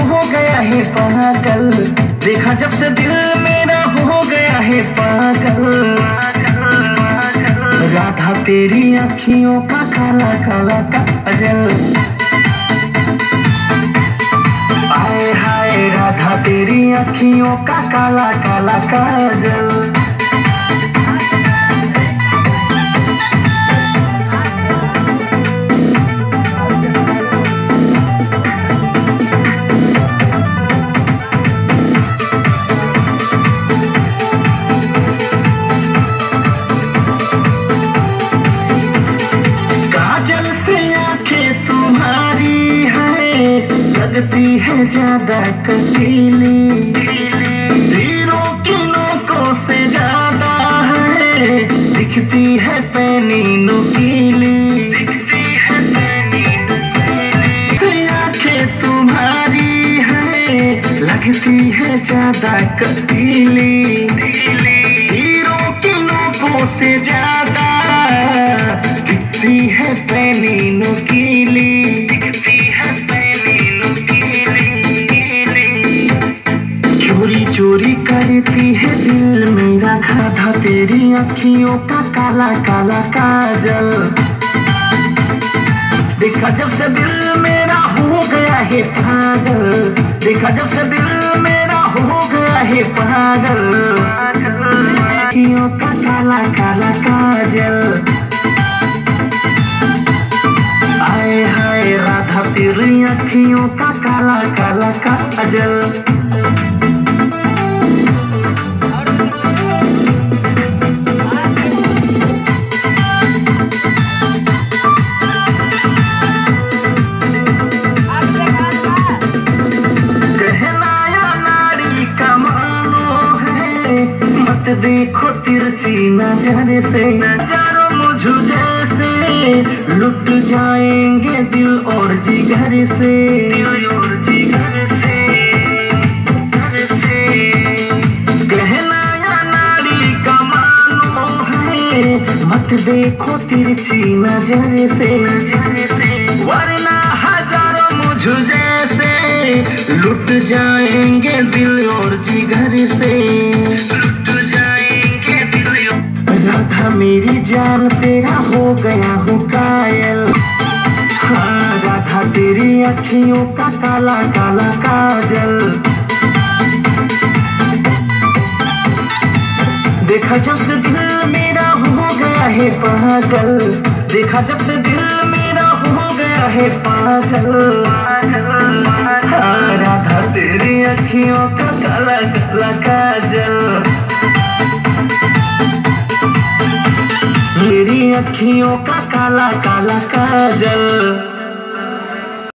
हो गया है पागल। देखा जब से दिल मेरा हो गया है पागल। राधा तेरी अखियों का काला काला काजल। आए हाय राधा तेरी अखियों का काला काला काजल। लगती है ज्यादा कटीली, तीरों की नोकों से ज्यादा है, दिखती है पैनी नुकीली। दिखती है पैनी नुकीली। आंखें तुम्हारी है लगती है ज्यादा कटीली, तीरों की नोकों से ज्यादा दिखती है पैनी नुकीली। चोरी करती है दिल मेरा राधा तेरी अखियों का काला काला काजल। देखा जब से दिल मेरा हो गया है पागल। देखा जब से दिल मेरा हो गया है पागल। अखियों का काला काला काजल। आए हाय राधा तेरी अखियों का काला काला काजल। देखो तिरछी नजर से नजारों मुझे जैसे लुट जाएंगे दिल और जिगर से। दिल और जिगर से कहना या नारी का मानो है मत देखो तिरछी नजर से वरना हजारों मुझे जैसे लुट जाएंगे दिल और जिगर से। राधा मेरी जान तेरा हो गया हूँ कायल। हाँ राधा तेरी अखियों का काला काला काजल। देखा जब से दिल मेरा हो गया है पागल। देखा जब से दिल मेरा हो गया है पागल। हाँ राधा तेरी अखियों का काला काला काजल। मेरी अखियों का काला काला काजल।